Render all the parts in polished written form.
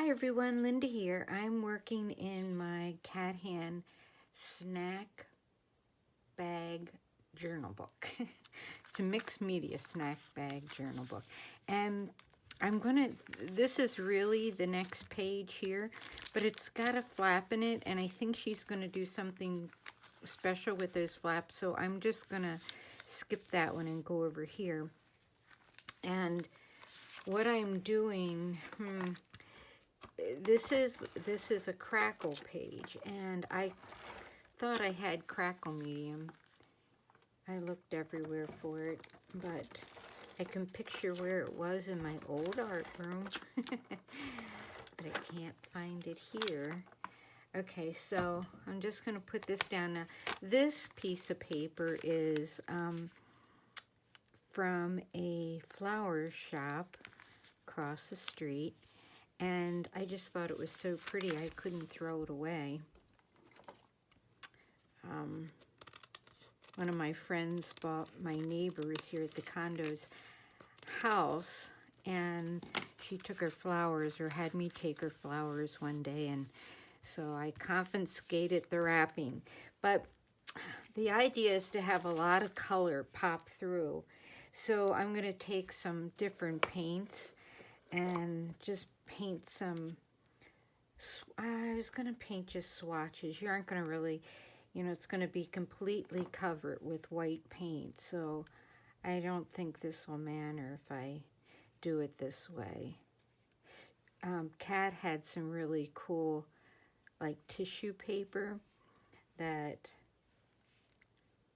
Hi everyone, Linda here. I'm working in my Cat Hand snack bag journal book. It's a mixed media snack bag journal book. And this is really the next page here, but it's got a flap in it, and I think she's gonna do something special with those flaps, so I'm just gonna skip that one and go over here. And what I'm doing, this is a crackle page, and I thought I had crackle medium. I looked everywhere for it, but I can picture where it was in my old art room, but I can't find it here. Okay, so I'm just going to put this down now. This piece of paper is from a flower shop across the street, and I just thought it was so pretty I couldn't throw it away. One of my friends bought my neighbors here at the condo's house, and she took her flowers, or had me take her flowers one day, and so I confiscated the wrapping. But the idea is to have a lot of color pop through. So I'm going to take some different paints and just paint some, I was going to paint just swatches. You aren't going to really, it's going to be completely covered with white paint. So I don't think this will matter if I do it this way. Kat had some really cool, like, tissue paper that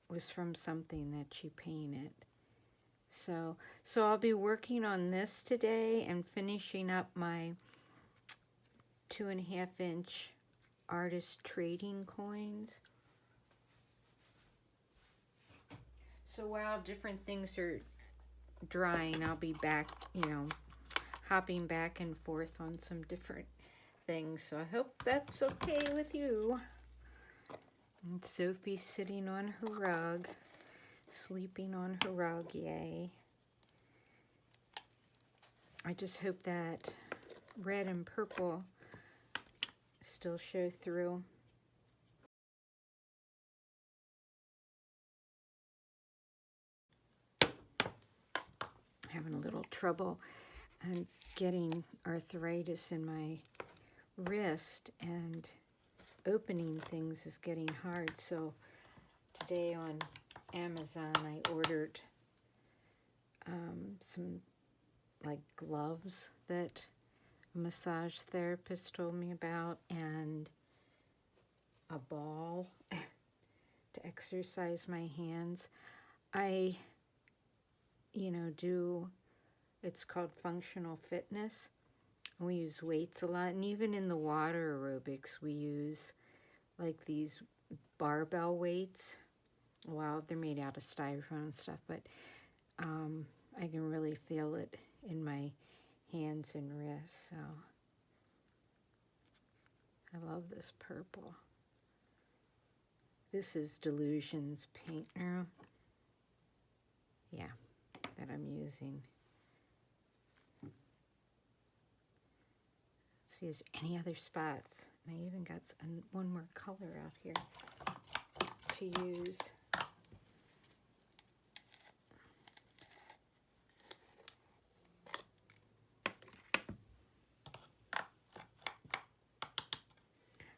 was from something that she painted. So I'll be working on this today and finishing up my 2.5-inch artist trading coins. So while different things are drying, I'll be back, hopping back and forth on some different things. So I hope that's okay with you. And Sophie's sitting on her rug, sleeping on her rug, yay. I just hope that red and purple still show through. Having a little trouble getting arthritis in my wrist, and opening things is getting hard. So today on Amazon I ordered some like gloves that a massage therapist told me about, and a ball to exercise my hands. I it's called functional fitness. We use weights a lot, and even in the water aerobics we use like these barbell weights. Well, they're made out of styrofoam and stuff, but I can really feel it in my hands and wrists. So I love this purple. This is Delusions paint now. Yeah, that I'm using. Let's see, is there any other spots? And I even got one more color out here to use.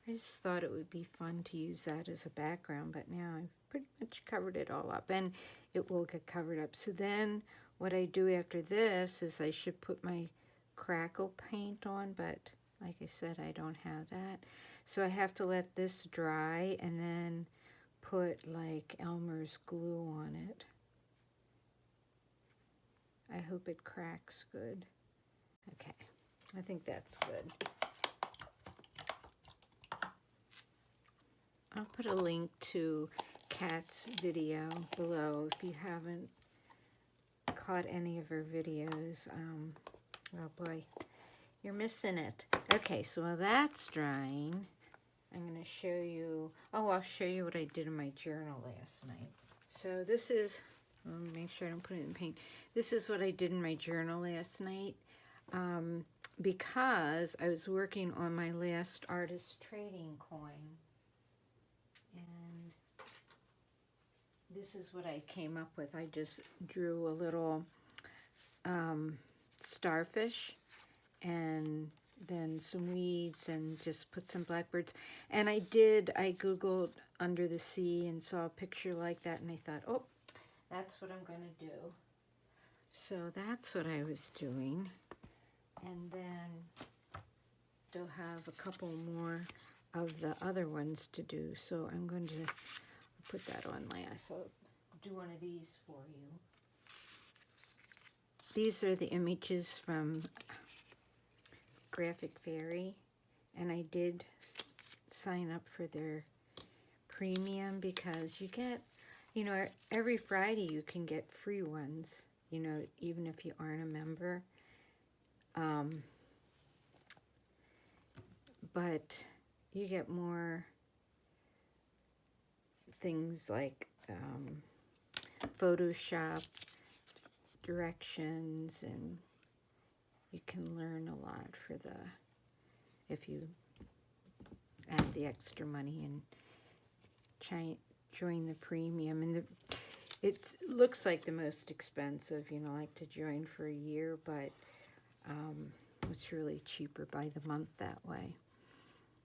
I just thought it would be fun to use that as a background, but now I've pretty much covered it all up, and it will get covered up. So then what I do after this is I should put my crackle paint on, but like I said, I don't have that. So I have to let this dry and then put like Elmer's glue on it. I hope it cracks good. Okay, I think that's good. I'll put a link to Kat's video below if you haven't caught any of her videos. Oh boy, you're missing it. Okay, so while that's drying, I'm going to show you, I'll show you what I did in my journal last night. So this is, make sure I don't put it in paint. This is what I did in my journal last night. because I was working on my last artist trading coin, and this is what I came up with. I just drew a little starfish and then some weeds and just put some blackbirds. And I Googled under the sea and saw a picture like that, and I thought, oh, that's what I'm going to do. So that's what I was doing. And then still have a couple more of the other ones to do. So I'm going to put that on last. So I'll do one of these for you. These are the images from Graphic Fairy, and I did sign up for their premium because you get, you know, every Friday you can get free ones, you know, even if you aren't a member. But you get more things like Photoshop directions, and you can learn a lot for if you add the extra money and join the premium. And it looks like the most expensive, you know, like to join for a year, but it's really cheaper by the month that way.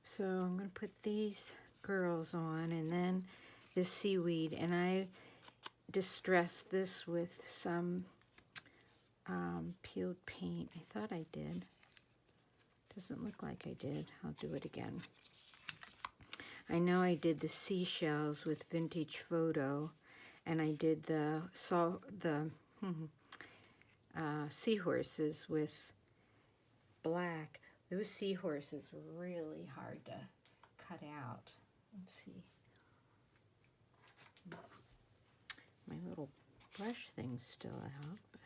So I'm going to put these girls on, and then this seaweed, and I distressed this with some peeled paint. I thought I did. Doesn't look like I did. I'll do it again. I know I did the seashells with Vintage Photo, and I did the seahorses with black. Those seahorses were really hard to cut out. Let's see. My little brush thing's still out, but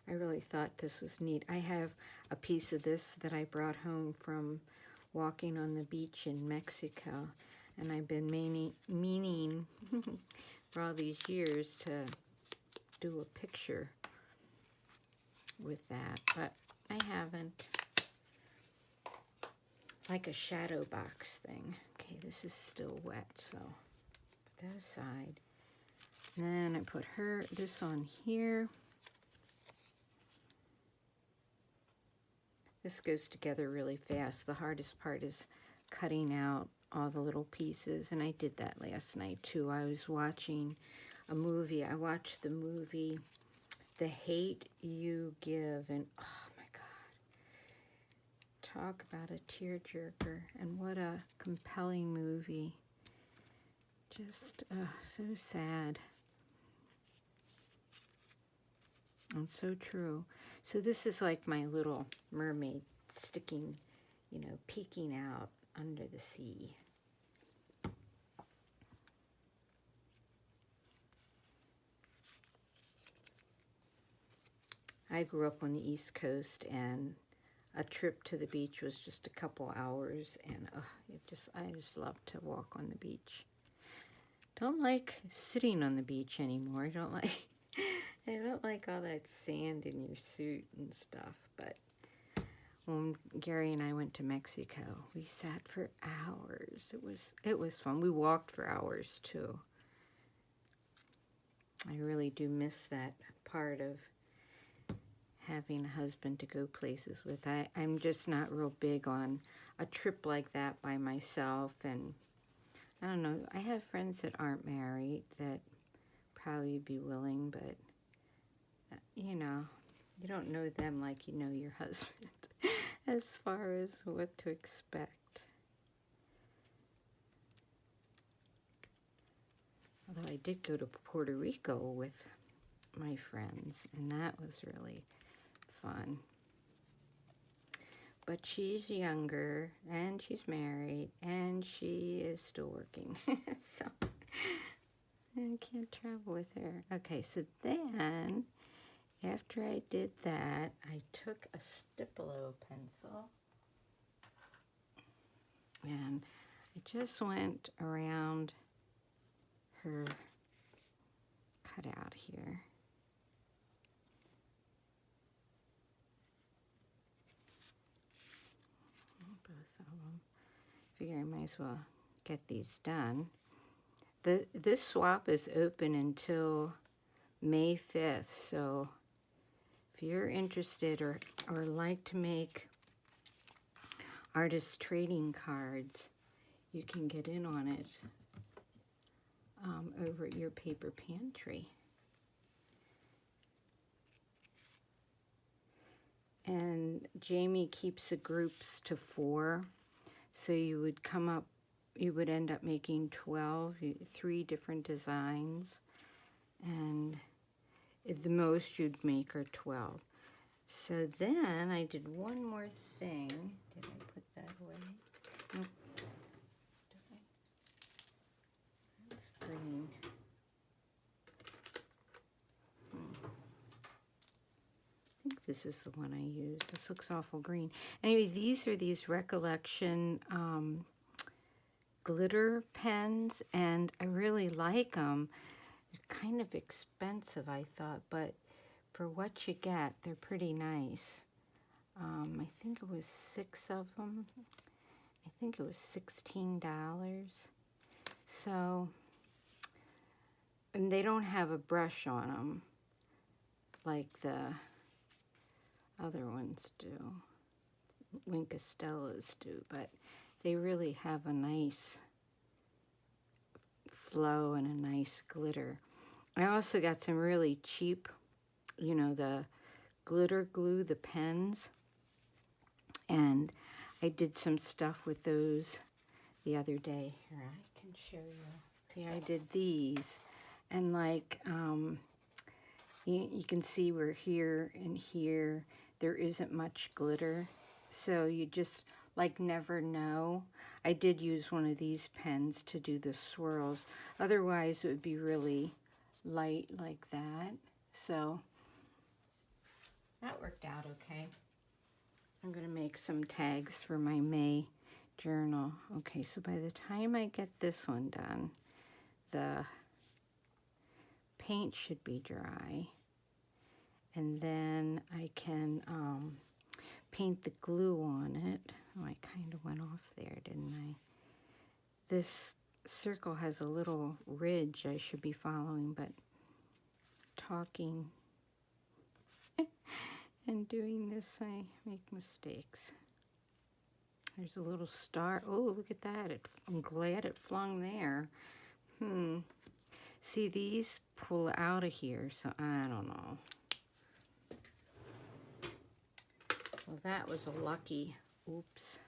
I really thought this was neat. I have a piece of this that I brought home from walking on the beach in Mexico, and I've been meaning for all these years to do a picture with that, but I haven't. Like a shadow box thing. Okay, this is still wet, so put that aside. Then I put this on here. This goes together really fast. The hardest part is cutting out all the little pieces, and I did that last night too. I was watching a movie. I watched the movie The Hate You Give, and oh my God. Talk about a tearjerker, and what a compelling movie. Just so sad. And so true. So this is like my little mermaid sticking, you know, peeking out under the sea. I grew up on the East Coast, and a trip to the beach was just a couple hours, and I just love to walk on the beach. Don't like sitting on the beach anymore. I don't like all that sand in your suit and stuff, but when Gary and I went to Mexico, we sat for hours. It was fun. We walked for hours too. I really do miss that part of having a husband to go places with. I'm just not real big on a trip like that by myself, and I don't know, I have friends that aren't married that probably be willing, but you know, you don't know them like you know your husband as far as what to expect. Although I did go to Puerto Rico with my friends, and that was really fun. But she's younger, and she's married, and she is still working. So I can't travel with her. Okay, so then after I did that, I took a Stipolo pencil, and I just went around her cutout here. Both of them. Figure I might as well get these done. This swap is open until May 5th, so if you're interested or like to make artist trading cards, you can get in on it over at your paper pantry. And Jamie keeps the groups to 4, so you would end up making 12, 3 different designs, and the most you'd make are 12. So then I did one more thing. Did I put that away? Nope. Did I? That's green. I think this is the one I use. This looks awful green. Anyway, these are these Recollection glitter pens, and I really like them. They're kind of expensive, I thought, but for what you get, they're pretty nice. I think it was 6 of them. I think it was $16. So, and they don't have a brush on them like the other ones do, Wink Estella's do, but they really have a nice flow and a nice glitter. I also got some really cheap, you know, the glitter glue, the pens, and I did some stuff with those the other day. Here, I can show you. See, I did these, and like, you can see where here and here there isn't much glitter, so you just like never know. I did use one of these pens to do the swirls. Otherwise, it would be really light like that. So that worked out okay. I'm going to make some tags for my May journal. Okay, so by the time I get this one done, the paint should be dry. And then I can paint the glue on it. Oh, I kind of went off there, didn't I? This circle has a little ridge I should be following, but talking and doing this, I make mistakes. There's a little star. Oh, look at that. I'm glad it flung there. See, these pull out of here, so I don't know. Well, that was a lucky, oops.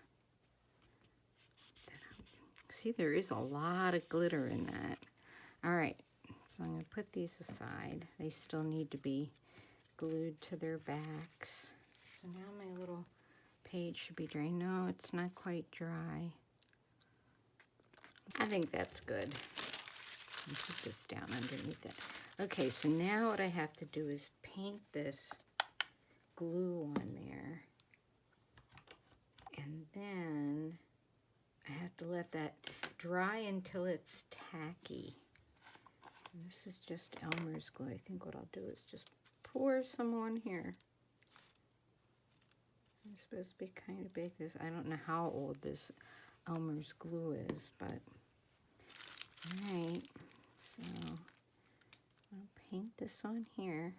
See, there is a lot of glitter in that. All right, so I'm going to put these aside. They still need to be glued to their backs. So now my little page should be dry. No, it's not quite dry. I think that's good. I'll put this down underneath it. Okay, so now what I have to do is paint this glue on there. And then I have to let that dry until it's tacky. And this is just Elmer's glue. I think what I'll do is just pour some on here. It's supposed to be kind of big. I don't know how old this Elmer's glue is, but all right. So I'll paint this on here.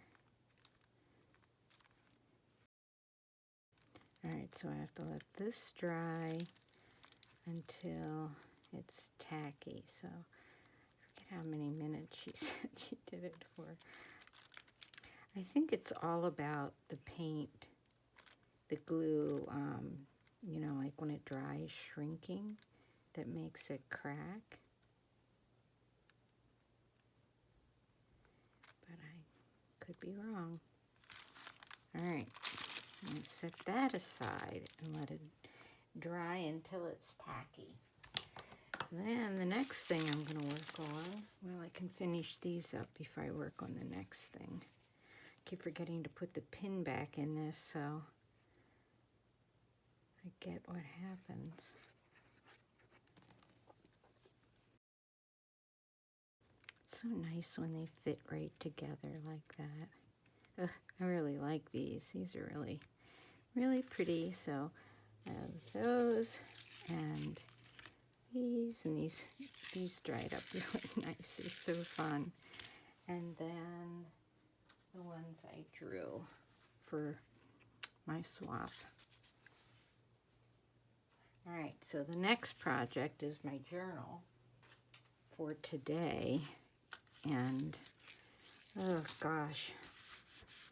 All right, so I have to let this dry until it's tacky. So I forget how many minutes she said she did it for. I think it's all about the paint, the glue, you know, like when it dries, shrinking, that makes it crack. But I could be wrong. All right. I'm going to set that aside and let it dry until it's tacky. Then the next thing I'm going to work on, well, I can finish these up before I work on the next thing. I keep forgetting to put the pin back in this, so I get what happens. so nice when they fit right together like that. Ugh, I really like these. These are really, really pretty. So I have those and these, and these dried up really nice. They're so fun. And then the ones I drew for my swap. All right, so the next project is my journal for today. And oh gosh,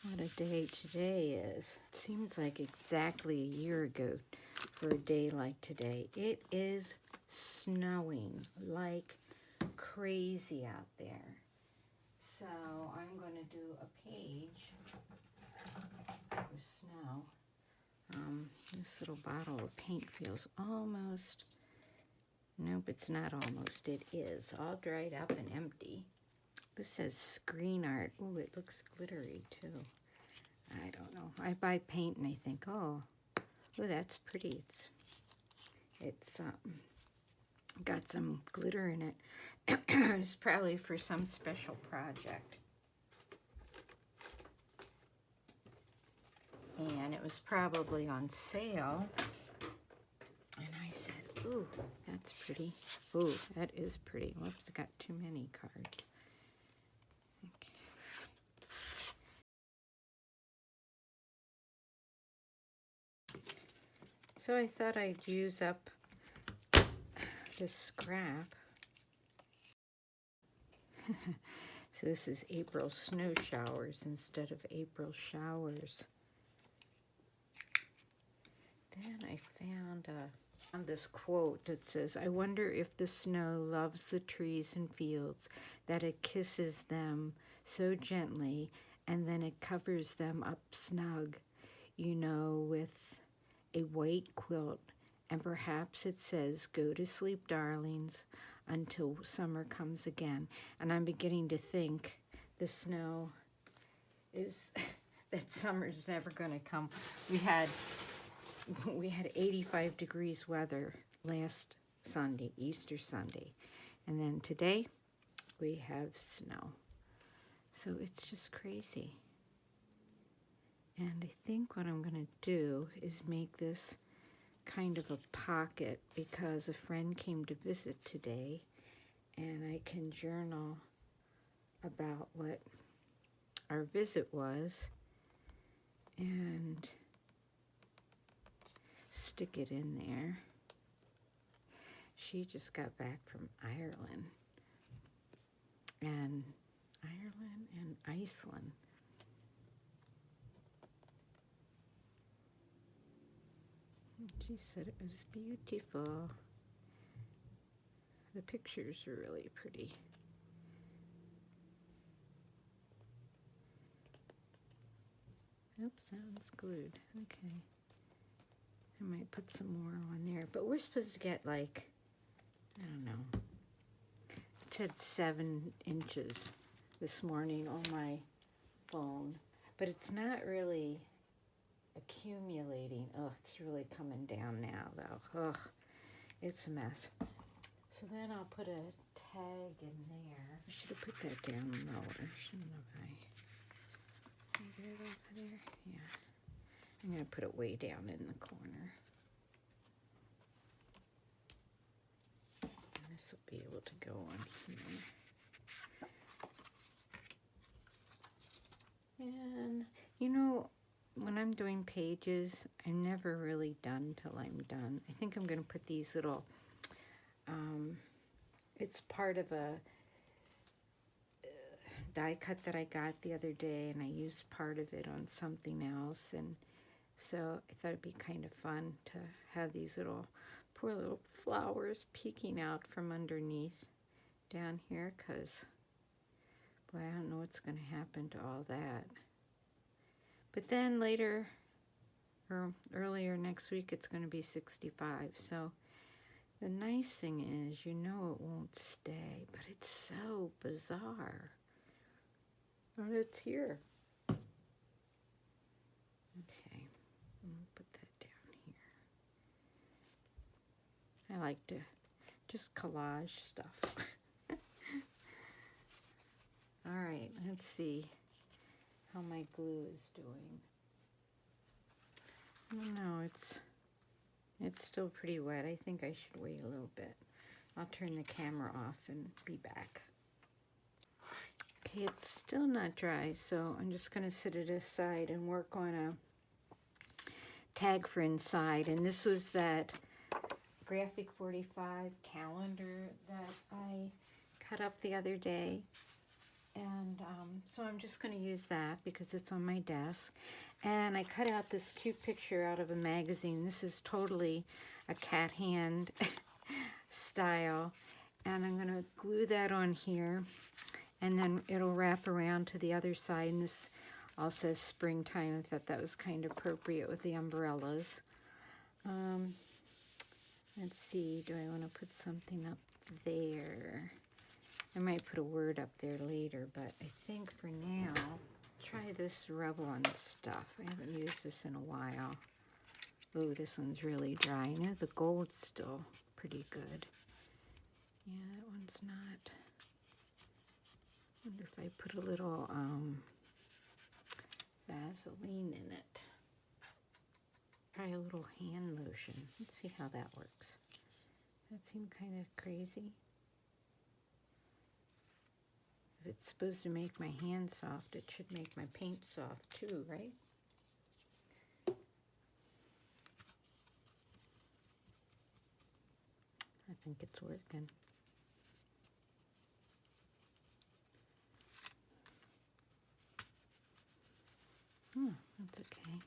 what a day today is. It seems like exactly a year ago for a day like today. It is snowing like crazy out there. So I'm going to do a page with snow. This little bottle of paint feels almost, nope, it's not almost, it is all dried up and empty. This says screen art. Oh, it looks glittery too. I don't know. I buy paint and I think, oh, that's pretty. It's got some glitter in it. It's probably for some special project. And it was probably on sale. And I said, ooh, that's pretty. Ooh, that is pretty. Whoops, I got too many cards. So I thought I'd use up this scrap. So this is April snow showers instead of April showers. Then I found this quote that says, I wonder if the snow loves the trees and fields, that it kisses them so gently and then it covers them up snug, with a white quilt, and perhaps it says, go to sleep, darlings, until summer comes again. And I'm beginning to think the snow is, that summer's never going to come. We had 85 degrees weather last Sunday, Easter Sunday. And then today we have snow. So it's just crazy. And I think what I'm going to do is make this kind of a pocket because a friend came to visit today and I can journal about what our visit was and stick it in there. She just got back from Ireland and Iceland. She said it was beautiful. The pictures are really pretty. Oops, that one's glued. Okay. I might put some more on there. But we're supposed to get like, I don't know. It said 7 inches this morning on my phone. But it's not really accumulating. Oh, it's really coming down now though. Ugh, it's a mess. So then I'll put a tag in there. I should have put that down lower, shouldn't have I? Right over there? Yeah. I'm going to put it way down in the corner. And this will be able to go on here. And, when I'm doing pages, I'm never really done till I'm done. I think I'm going to put these little, it's part of a die cut that I got the other day, and I used part of it on something else, and so I thought it'd be kind of fun to have these poor little flowers peeking out from underneath down here, because, boy, I don't know what's going to happen to all that. But then later, or earlier next week, it's going to be 65, so the nice thing is, it won't stay, but it's so bizarre. But it's here. Okay, I'm going to put that down here. I like to just collage stuff. All right, let's see how my glue is doing. I don't know, it's still pretty wet. I think I should wait a little bit. I'll turn the camera off and be back. Okay, it's still not dry, so I'm just going to set it aside and work on a tag for inside. And this was that Graphic 45 calendar that I cut up the other day. And so I'm just going to use that because it's on my desk. And I cut out this cute picture out of a magazine. This is totally a cat hand style. And I'm going to glue that on here. And then it'll wrap around to the other side. And this all says springtime. I thought that was kind of appropriate with the umbrellas. Let's see, do I want to put something up there? I might put a word up there later, but I think for now, try this Rub-On stuff. I haven't used this in a while. Oh, this one's really dry. I know the gold's still pretty good. Yeah, that one's not. I wonder if I put a little Vaseline in it. Try a little hand lotion. Let's see how that works. Does that seem kind of crazy? If it's supposed to make my hand soft, it should make my paint soft too, right? I think it's working. That's okay.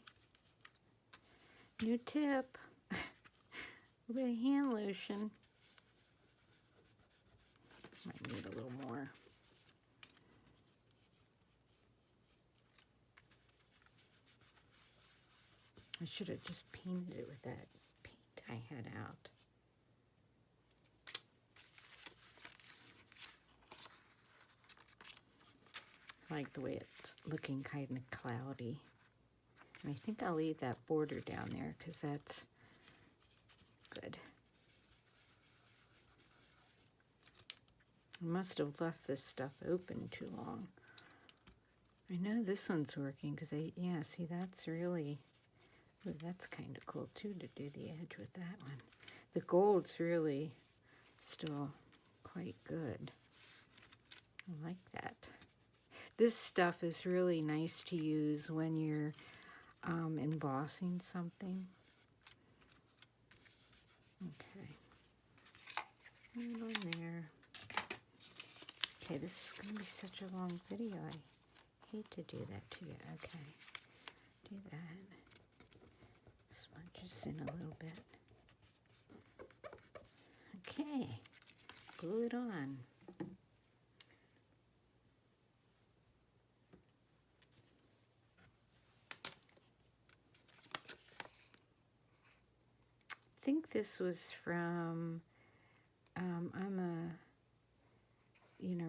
New tip. A bit of hand lotion. Might need a little more. I should have just painted it with that paint I had out. I like the way it's looking kind of cloudy. And I think I'll leave that border down there because that's good. I must have left this stuff open too long. I know this one's working because yeah, see, that's really, ooh, that's kind of cool too to do the edge with that one. The gold's really still quite good. I like that. This stuff is really nice to use when you're embossing something. Okay. Right on there. Okay, this is going to be such a long video. I hate to do that to you. Okay. Do that. Smudge this in a little bit. Okay. Glue it on. I think this was from, I'm a,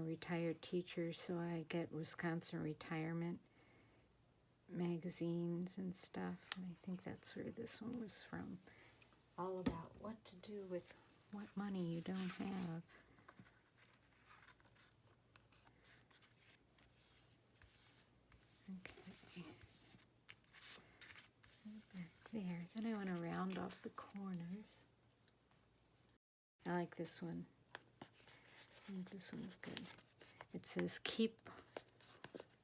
retired teacher, so I get Wisconsin retirement magazines and stuff, and I think that's where this one was from. All about what to do with what money you don't have. Okay. Back there. Then I want to round off the corners. I like this one. I think this one's good. It says, keep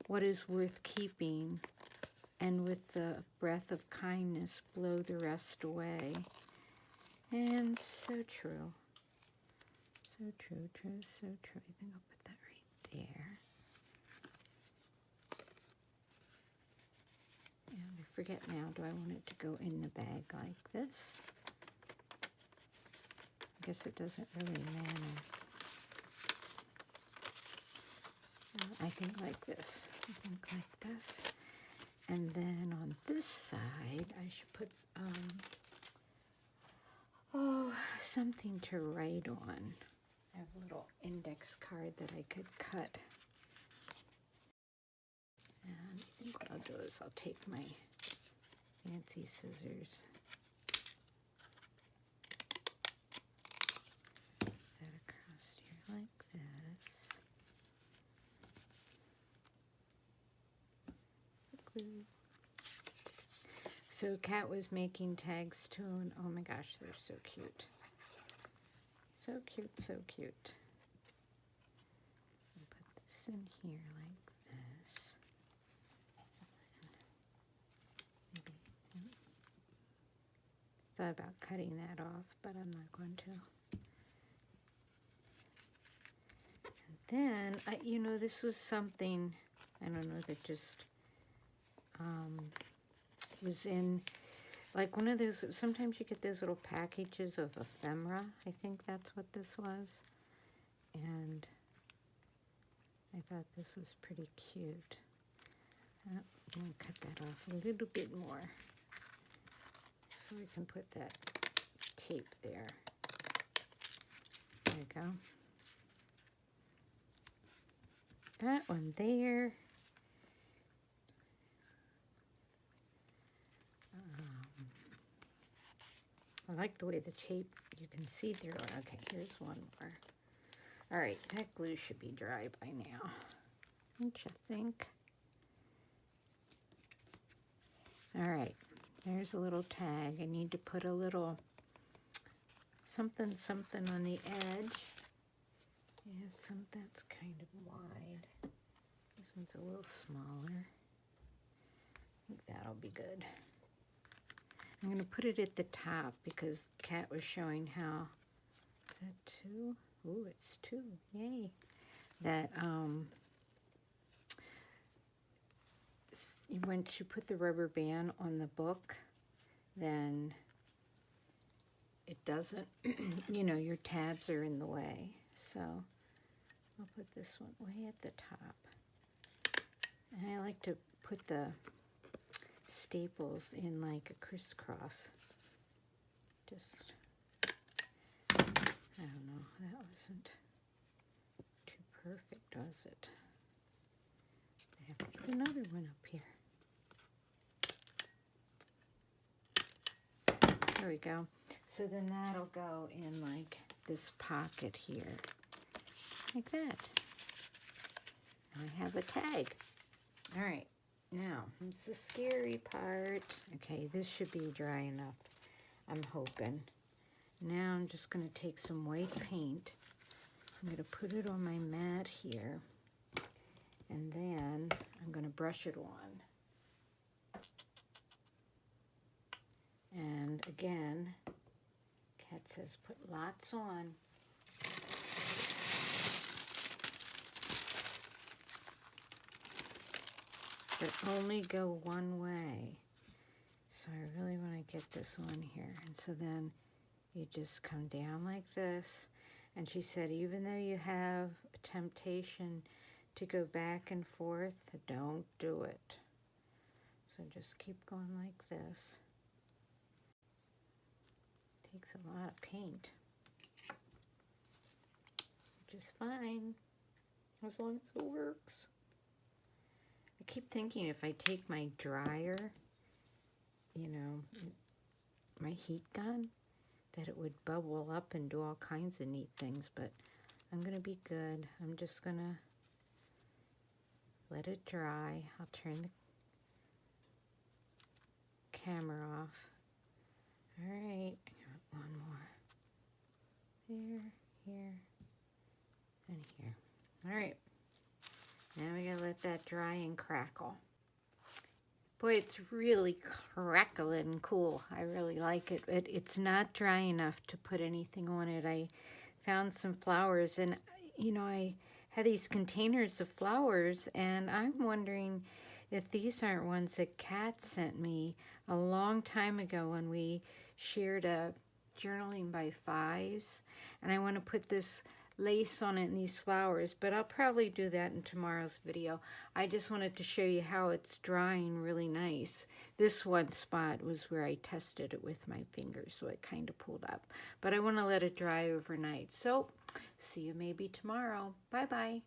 what is worth keeping, and with the breath of kindness blow the rest away. And so true. So true, true, so true. I think I'll put that right there. And I forget now, do I want it to go in the bag like this? I guess it doesn't really matter. I think like this. I think like this. And then on this side, I should put something to write on. I have a little index card that I could cut. And I think what I'll do is I'll take my fancy scissors. That across here like this. So Kat was making tags too, and oh my gosh, they're so cute. So cute, so cute. I'll put this in here like this. Maybe. Thought about cutting that off, but I'm not going to. And then, you know, this was something, I don't know, that just was in, like one of those, sometimes you get those little packages of ephemera. I think that's what this was. And I thought this was pretty cute. I'm going to cut that off a little bit more so we can put that tape there. There you go. That one there. I like the way the tape, you can see through it. Okay, here's one more. All right, that glue should be dry by now, don't you think? All right, there's a little tag. I need to put a little something on the edge. I have some that's kind of wide. This one's a little smaller. I think that'll be good. I'm going to put it at the top because Kat was showing how, is that 2? Ooh, it's 2, yay. That, once you put the rubber band on the book, then it doesn't, you know, your tabs are in the way. So I'll put this one way at the top. And I like to put the staples in like a crisscross. Just, I don't know, that wasn't too perfect, was it? I have to put another one up here. There we go. So then that'll go in like this pocket here, like that. I have a tag. All right. Now, it's the scary part. Okay, this should be dry enough, I'm hoping. Now I'm just going to take some white paint. I'm going to put it on my mat here. And then I'm going to brush it on. And again, Kat says put lots on. But only go one way. So I really want to get this on here. And so then you just come down like this. And she said, even though you have a temptation to go back and forth, don't do it. So just keep going like this. Takes a lot of paint, which is fine, as long as it works. I keep thinking if I take my dryer, you know, my heat gun, that it would bubble up and do all kinds of neat things, but I'm going to be good. I'm just going to let it dry. I'll turn the camera off. All right, I got one more. There, here, and here. All right. Now we gotta let that dry and crackle. Boy, it's really crackling cool. I really like it. It's not dry enough to put anything on it. I found some flowers, and you know, I had these containers of flowers, and I'm wondering if these aren't ones that Kat sent me a long time ago when we shared a journaling by 5s, and I want to put this lace on it and these flowers, but I'll probably do that in tomorrow's video. I just wanted to show you how it's drying really nice. This one spot was where I tested it with my fingers, so it kind of pulled up, but I want to let it dry overnight. So see you maybe tomorrow. Bye bye.